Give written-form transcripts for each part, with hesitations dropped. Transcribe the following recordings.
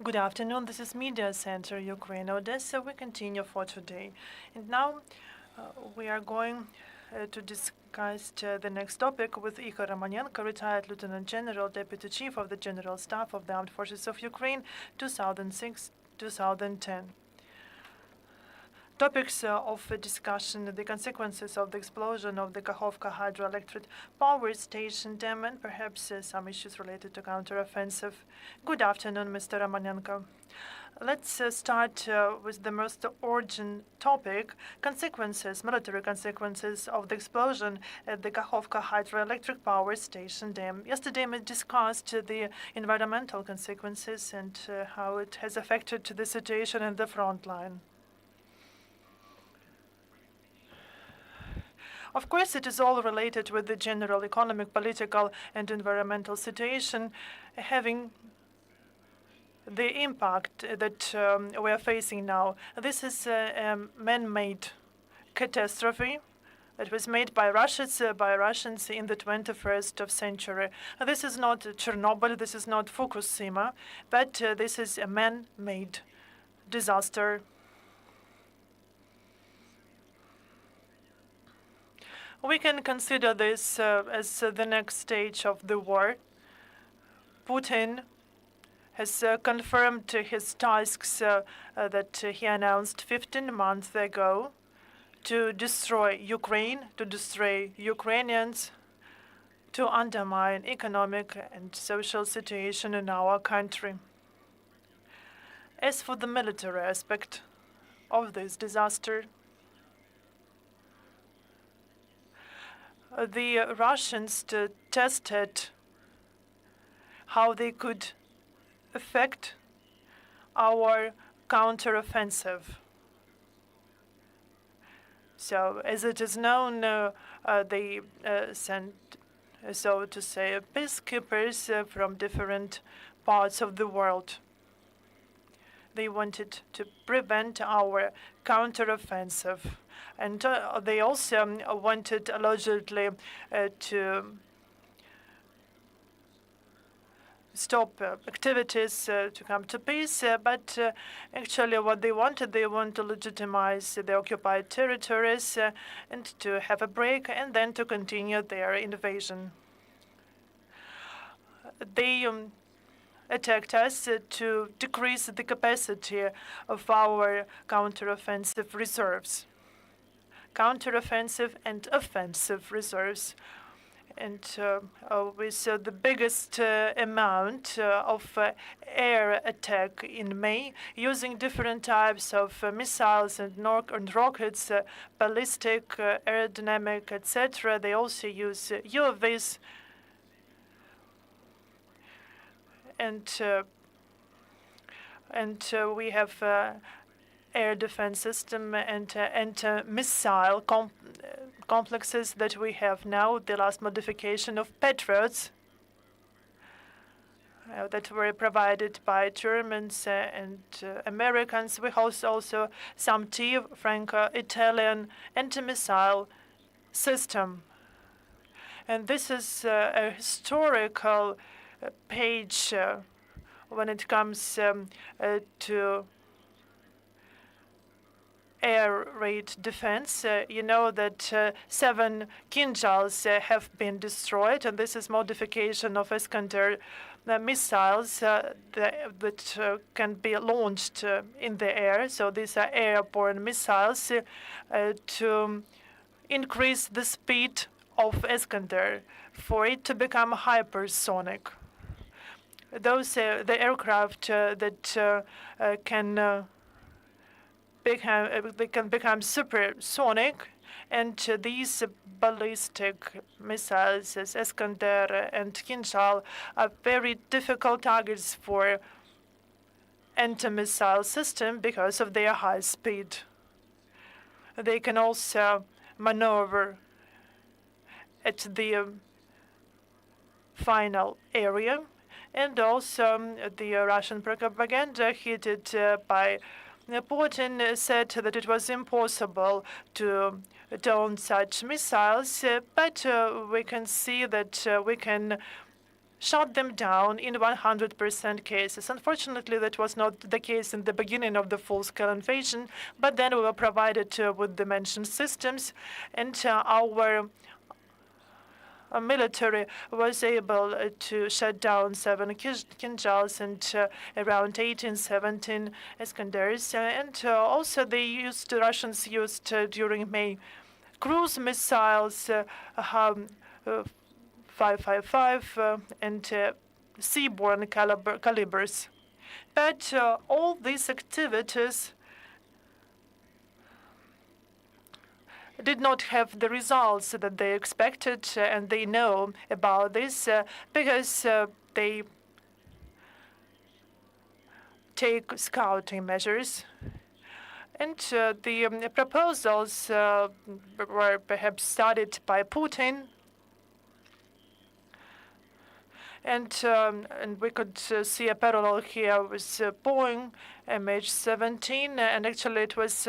Good afternoon. This is Media Center, Ukraine, Odessa. We continue for today. And now we are going to discuss the next topic with Ihor Romanenko, retired Lieutenant General, Deputy Chief of the General Staff of the Armed Forces of Ukraine, 2006-2010. Topics of discussion: the consequences of the explosion of the Kakhovka hydroelectric power station dam, and perhaps some issues related to counteroffensive. Good afternoon, Mr. Romanenko. Let's start with the most urgent topic: military consequences of the explosion at the Kakhovka hydroelectric power station dam. Yesterday we discussed the environmental consequences and how it has affected the situation in the front line. Of course, it is all related with the general economic, political, and environmental situation, having the impact that we are facing now. This is a man-made catastrophe that was made by Russians in the 21st century. This is not Chernobyl, this is not Fukushima, but this is a man-made disaster. We can consider this as the next stage of the war. Putin has confirmed his tasks that he announced 15 months ago to destroy Ukraine, to destroy Ukrainians, to undermine economic and social situation in our country. As for the military aspect of this disaster, the Russians tested how they could affect our counteroffensive. So, as it is known, they sent, so to say, peacekeepers from different parts of the world. They wanted to prevent our counteroffensive. And they also wanted, allegedly, to stop activities to come to peace. But actually what they want to legitimize the occupied territories and to have a break and then to continue their invasion. They attacked us to decrease the capacity of our counteroffensive reserves. Counteroffensive and offensive reserves. And we saw the biggest amount of air attack in May, using different types of missiles and rockets, ballistic, aerodynamic, etc. They also use UAVs. And we have air defense system and missile complexes that we have now. The last modification of Patriots that were provided by Germans and Americans. We have also some Franco-Italian anti-missile system. And this is a historical page when it comes to air raid defense. You know that 7 Kinjals have been destroyed, and this is modification of Iskander missiles that can be launched in the air. So these are airborne missiles to increase the speed of Iskander for it to become hypersonic. Those the aircraft that can become supersonic, and these ballistic missiles as Iskander and Kinjal are very difficult targets for anti-missile system because of their high speed. They can also maneuver at the final area, and also the Russian propaganda heated by Putin said that it was impossible to down such missiles, but we can see that we can shut them down in 100% cases. Unfortunately, that was not the case in the beginning of the full-scale invasion, but then we were provided with the mentioned systems, and our military was able to shut down 7 Kinjals and around 18, 17 Iskanders. And also the Russians used during May cruise missiles, 555 and seaborne calibers. But all these activities did not have the results that they expected, and they know about this because they take scouting measures. And the proposals were perhaps studied by Putin. And we could see a parallel here with Boeing MH17, and actually it was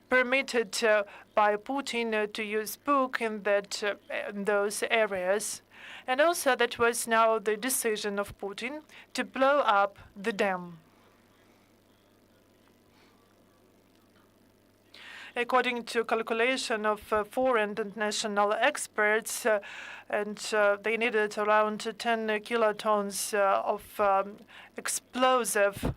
permitted by Putin to use Buk in those areas. And also that was now the decision of Putin to blow up the dam. According to calculation of foreign and national experts, they needed around 10 kilotons of explosive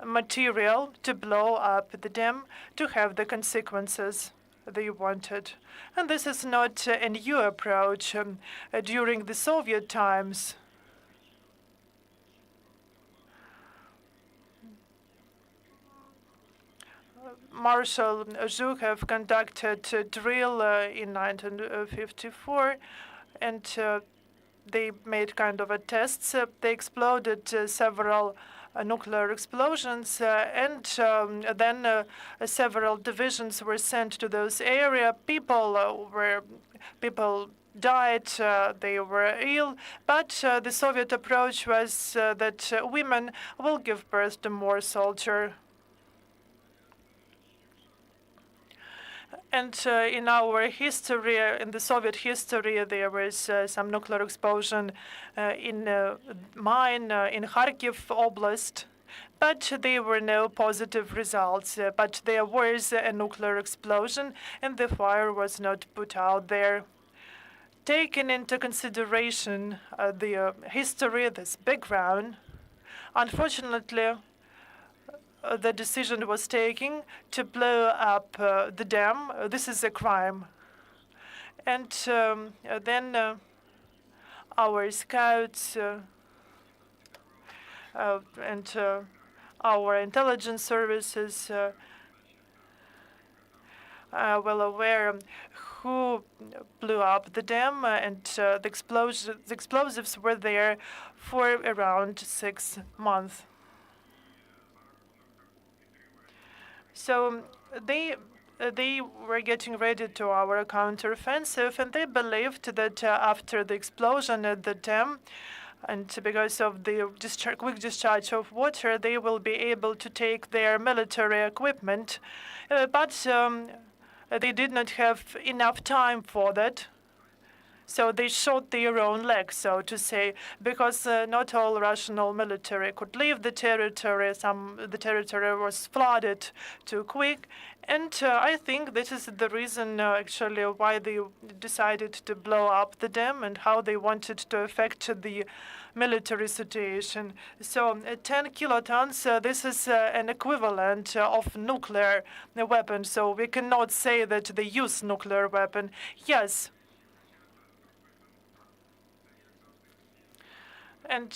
material to blow up the dam to have the consequences they wanted. And this is not a new approach. During the Soviet times, Marshal Zhukov conducted a drill in 1954, and they made kind of a test. They exploded several nuclear explosions, and then several divisions were sent to those areas. People died, they were ill, but the Soviet approach was that women will give birth to more soldiers. And in our history, in the Soviet history, there was some nuclear explosion in a mine in Kharkiv Oblast, but there were no positive results. But there was a nuclear explosion, and the fire was not put out there. Taking into consideration the history, this background, unfortunately, the decision was taken to blow up the dam. This is a crime. And then our scouts and our intelligence services well aware who blew up the dam, and the explosives were there for around 6 months. So they were getting ready to our counteroffensive, and they believed that after the explosion at the dam, and because of the quick discharge of water, they will be able to take their military equipment. But they did not have enough time for that. So they shot their own leg, so to say, because not all Russian military could leave the territory. The territory was flooded too quick. And I think this is the reason, actually, why they decided to blow up the dam and how they wanted to affect the military situation. So 10 kilotons, this is an equivalent of nuclear weapon. So we cannot say that they use nuclear weapon. Yes. And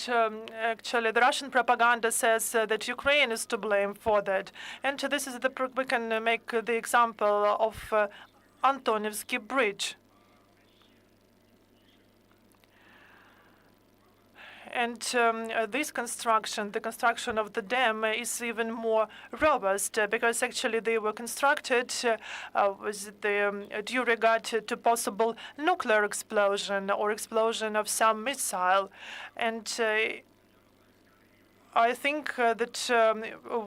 actually, the Russian propaganda says that Ukraine is to blame for that. And this is we can make the example of Antonivsky Bridge. And this construction, the construction of the dam, is even more robust because actually they were constructed with the due regard to possible nuclear explosion or explosion of some missile. And I think that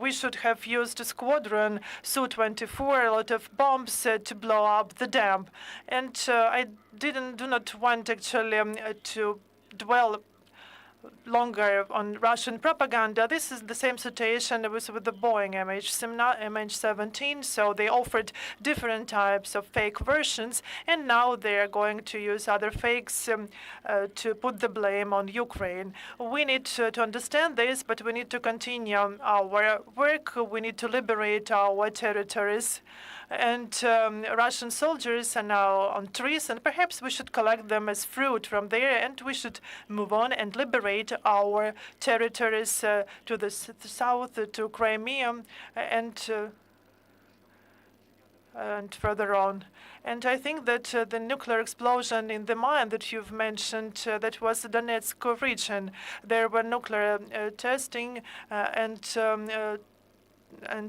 we should have used a squadron Su-24, a lot of bombs to blow up the dam. And I do not want actually to dwell longer on Russian propaganda. This is the same situation with the Boeing MH17. So they offered different types of fake versions, and now they're going to use other fakes to put the blame on Ukraine. We need to understand this, but we need to continue our work. We need to liberate our territories. And Russian soldiers are now on trees, and perhaps we should collect them as fruit from there, and we should move on and liberate our territories to the south, to Crimea, and further on. And I think that the nuclear explosion in the mine that you've mentioned, that was the Donetsk region. There were nuclear testing and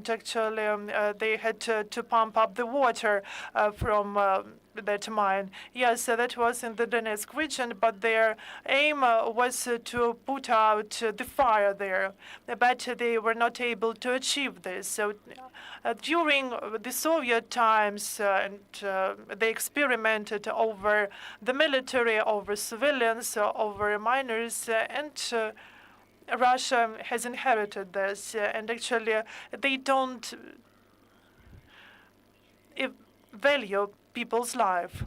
actually they had to pump up the water from that mine. Yes, that was in the Donetsk region, but their aim was to put out the fire there. But they were not able to achieve this. So during the Soviet times, they experimented over the military, over civilians, over miners, and Russia has inherited this, and actually they don't value people's life.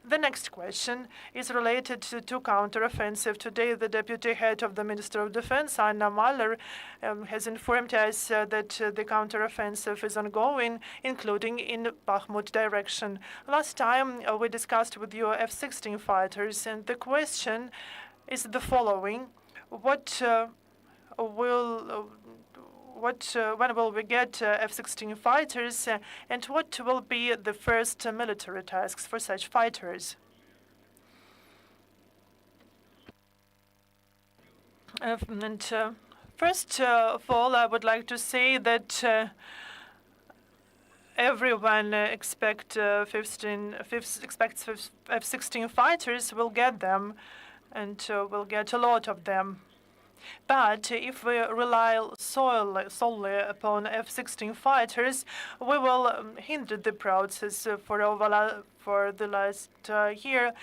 The next question is related to counteroffensive. Today, the deputy head of the Minister of Defense, Anna Mahler, has informed us that the counteroffensive is ongoing, including in Bakhmut direction. Last time, we discussed with you F-16 fighters, and the question is the following. When will we get F-16 fighters, and what will be the first military tasks for such fighters? First of all, I would like to say that everyone expects F-16 fighters. Will get them, and we'll get a lot of them. But if we rely solely upon F-16 fighters, we will hinder the process. For the last year,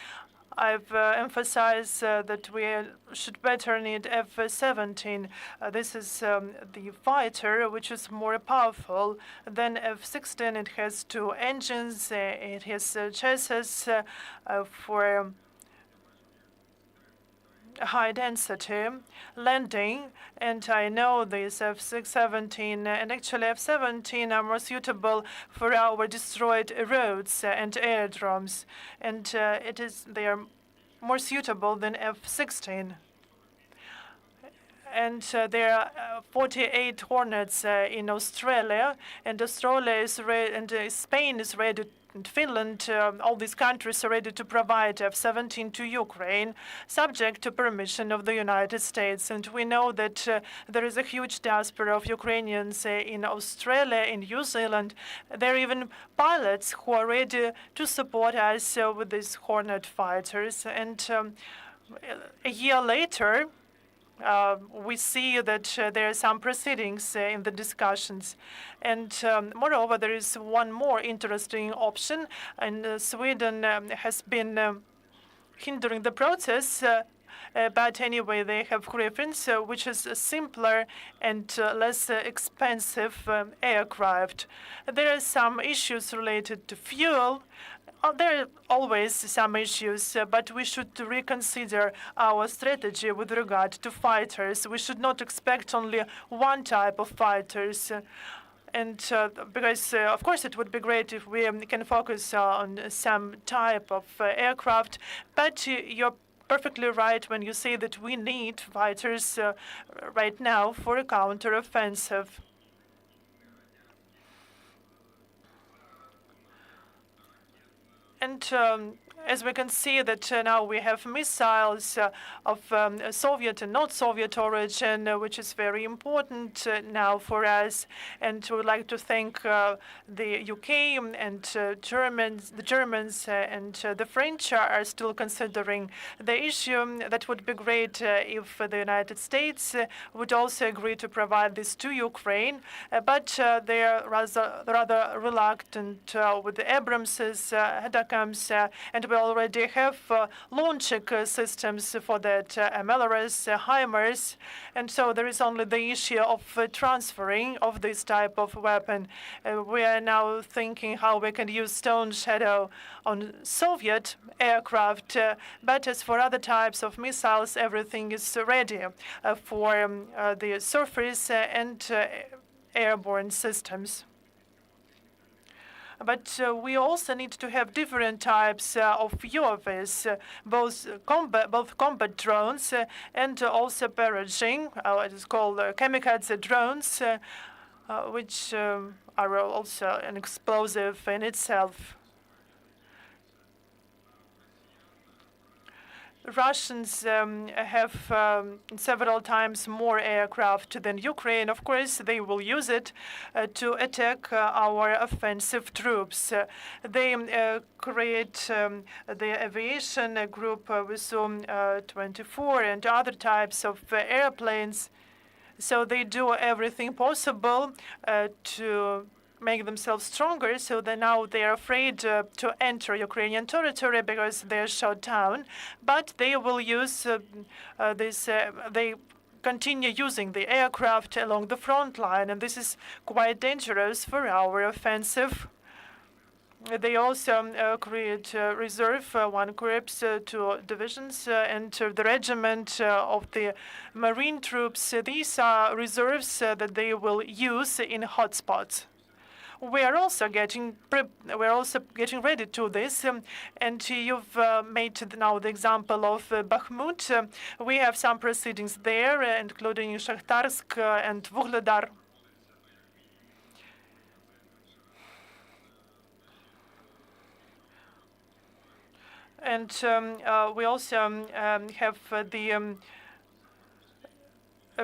I've emphasized that we should better need F-17. This is the fighter which is more powerful than F-16. It has two engines. It has chassis for high density landing, and I know this F-17, and actually F-17 are more suitable for our destroyed roads and aerodromes, and they are more suitable than F-16. And there are 48 Hornets in Australia, and Australia is and Spain is ready. And Finland, all these countries are ready to provide F-17 to Ukraine, subject to permission of the United States. And we know that there is a huge diaspora of Ukrainians in Australia, in New Zealand. There are even pilots who are ready to support us with these Hornet fighters. And a year later, we see that there are some proceedings in the discussions. And moreover, there is one more interesting option, and Sweden has been hindering the process. But anyway, they have Griffins, which is a simpler and less expensive aircraft. There are some issues related to fuel. There are always some issues, but we should reconsider our strategy with regard to fighters. We should not expect only one type of fighters. And because, of course, it would be great if we can focus on some type of aircraft, but you're perfectly right when you say that we need fighters right now for a counteroffensive. And as we can see that now we have missiles of Soviet and not Soviet origin, which is very important now for us. And we would like to thank the UK and the Germans and the French are still considering the issue. That would be great if the United States would also agree to provide this to Ukraine, but they are rather reluctant with the Abramses, Hedakams, and we already have launching systems for that, MLRS, HIMARS, and so there is only the issue of transferring of this type of weapon. We are now thinking how we can use Stone Shadow on Soviet aircraft, but as for other types of missiles, everything is ready for the surface and airborne systems. But we also need to have different types of UAVs, both combat drones and also barraging, it is called kamikaze drones, which are also an explosive in itself. Russians have several times more aircraft than Ukraine. Of course, they will use it to attack our offensive troops. They create the aviation group with Su-24 and other types of airplanes. So they do everything possible to make themselves stronger, so that now they're afraid to enter Ukrainian territory because they're shot down. But they will use they continue using the aircraft along the front line, and this is quite dangerous for our offensive. They also create reserve, one corps, two divisions, and the regiment of the marine troops. These are reserves that they will use in hotspots. We are also getting ready to this, and you've made now the example of Bakhmut. We have some proceedings there, including Shakhtarsk and Vuhledar. And we also have the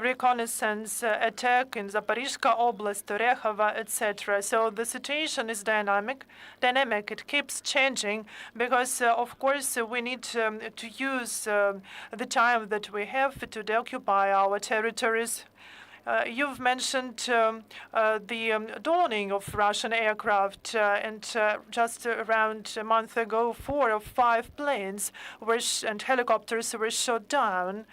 reconnaissance attack in Zaporizhzhia Oblast, Orekhova, etc. So the situation is dynamic. It keeps changing because, of course, we need to use the time that we have to deoccupy our territories. You've mentioned the dawning of Russian aircraft, and just around a month ago, 4 or 5 planes and helicopters were shot down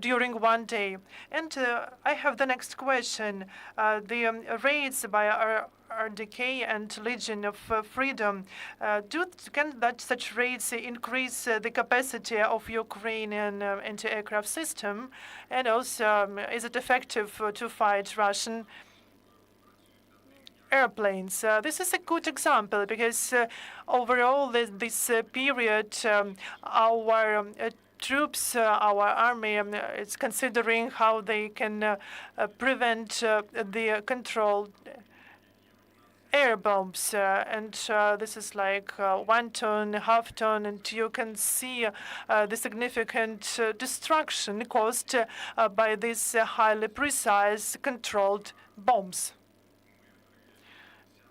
during one day. And I have the next question. The raids by RDK and Legion of Freedom, can such raids increase the capacity of Ukrainian anti-aircraft system? And also, is it effective to fight Russian airplanes? This is a good example because overall, this period, our troops, our army is considering how they can prevent the controlled air bombs, and this is like 1 ton, half ton, and you can see the significant destruction caused by these highly precise controlled bombs.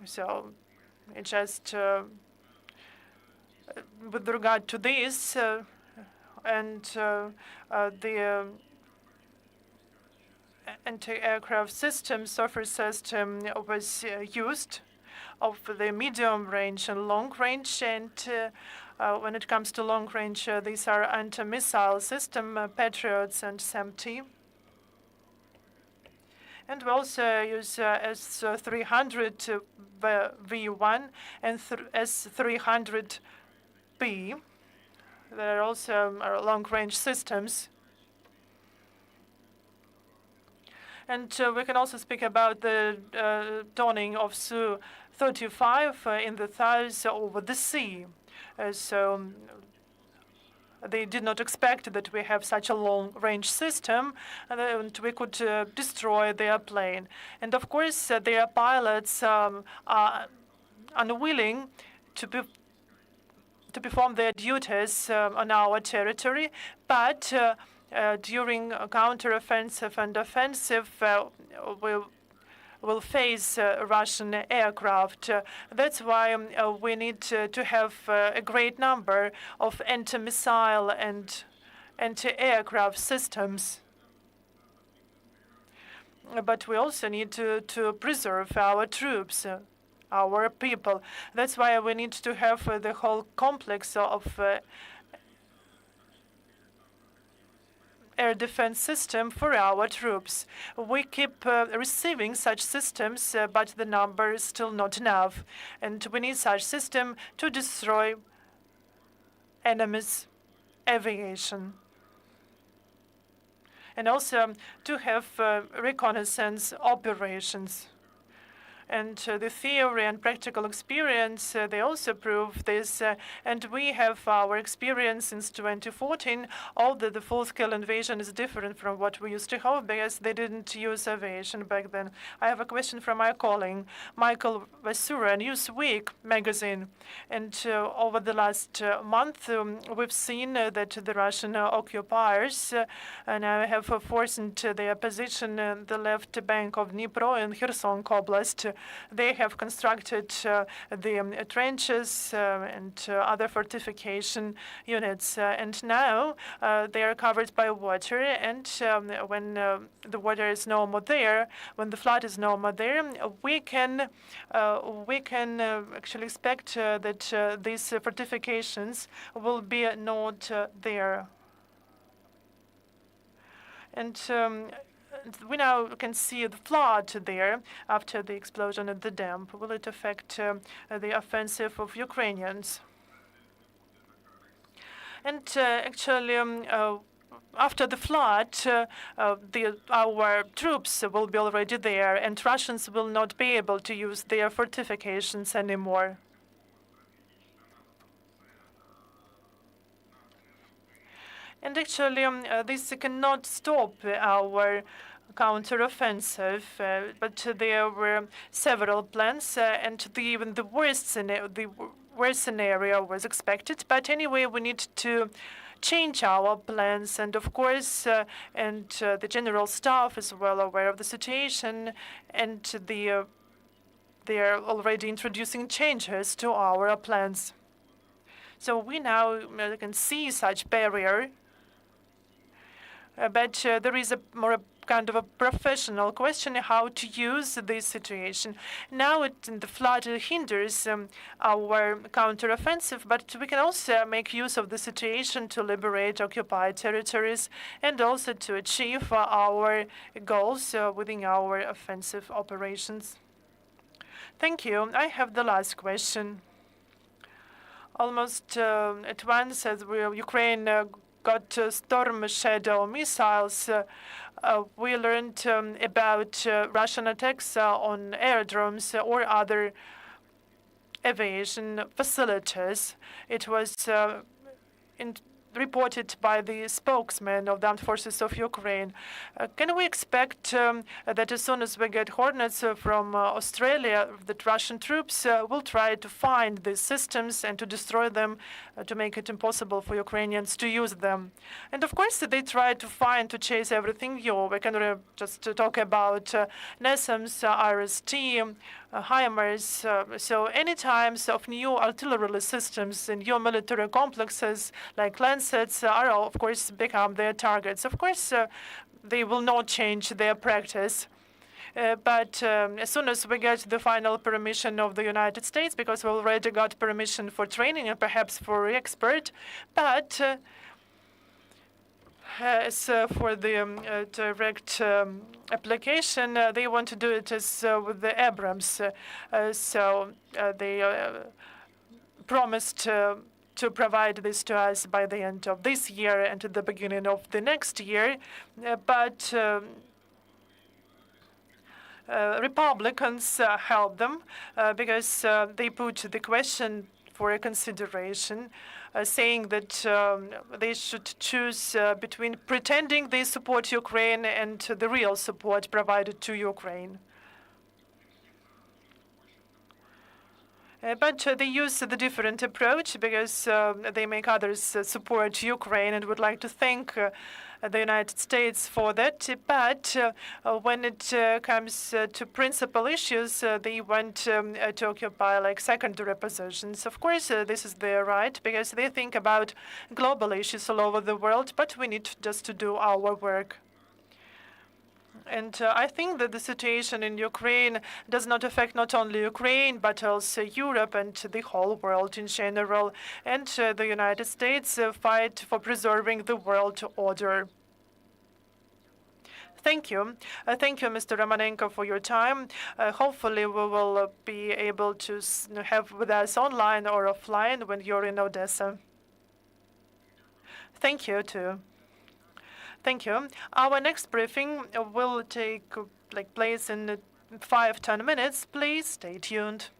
So, it just with regard to this, and the anti-aircraft system, software system, was used of the medium range and long range. And when it comes to long range, these are anti-missile system, Patriots and SAMT. And we also use S-300 V1 and S-300B. There are also long-range systems. And we can also speak about the dawning of Su-35 in the thighs over the sea. So they did not expect that we have such a long-range system, and we could destroy their plane. And of course, their pilots are unwilling to be to perform their duties on our territory, but during counteroffensive and offensive, we will face Russian aircraft. That's why we need to have a great number of anti-missile and anti-aircraft systems. But we also need to preserve our troops, our people. That's why we need to have the whole complex of air defense system for our troops. We keep receiving such systems, but the number is still not enough. And we need such system to destroy enemy's aviation. And also to have reconnaissance operations. And the theory and practical experience, they also prove this. And we have our experience since 2014, although the full-scale invasion is different from what we used to have because they didn't use aviation back then. I have a question from my colleague, Michael Vasura, Newsweek magazine. And over the last month, we've seen that the Russian occupiers now have forced their position in the left bank of Dnipro in Kherson Oblast. They have constructed the trenches and other fortification units. And now they are covered by water. And when the water is no more there, when the flood is no more there, we can actually expect that these fortifications will be not there. And we now can see the flood there after the explosion at the dam. Will it affect the offensive of Ukrainians? And actually, after the flood, our troops will be already there, and Russians will not be able to use their fortifications anymore. And actually, this cannot stop our counteroffensive, but there were several plans, and even the worst scenario was expected. But anyway, we need to change our plans, and of course, the general staff is well aware of the situation, and they are already introducing changes to our plans. So we now can see such barrier. But there is a more kind of a professional question how to use this situation. Now the flood hinders our counteroffensive, but we can also make use of the situation to liberate occupied territories and also to achieve our goals within our offensive operations. Thank you. I have the last question. Almost at once, as Ukraine got Storm Shadow missiles, we learned about Russian attacks on aerodromes or other aviation facilities. It was reported by the spokesman of the Armed Forces of Ukraine. Can we expect that as soon as we get Hornets from Australia, that Russian troops will try to find these systems and to destroy them to make it impossible for Ukrainians to use them? And of course, they try to chase everything new. We can just talk about NASAMS, RST, HIMARS. So any times of new artillery systems and new military complexes like Lancets are, of course, become their targets. Of course, they will not change their practice. But as soon as we get the final permission of the United States, because we already got permission for training and perhaps for expert, but as for the direct application, they want to do it as with the Abrams. So they promised to provide this to us by the end of this year and at the beginning of the next year. But Republicans help them because they put the question for a consideration, saying that they should choose between pretending they support Ukraine and the real support provided to Ukraine. But they use the different approach because they make others support Ukraine, and would like to thank the United States for that. But when it comes to principal issues, they want to occupy like secondary positions. Of course, this is their right because they think about global issues all over the world, but we need just to do our work. And I think that the situation in Ukraine does not affect not only Ukraine, but also Europe and the whole world in general. And the United States fight for preserving the world order. Thank you. Thank you, Mr. Romanenko, for your time. Hopefully, we will be able to have with us online or offline when you're in Odessa. Thank you, too. Thank you. Our next briefing will take place in 5-10 minutes. Please stay tuned.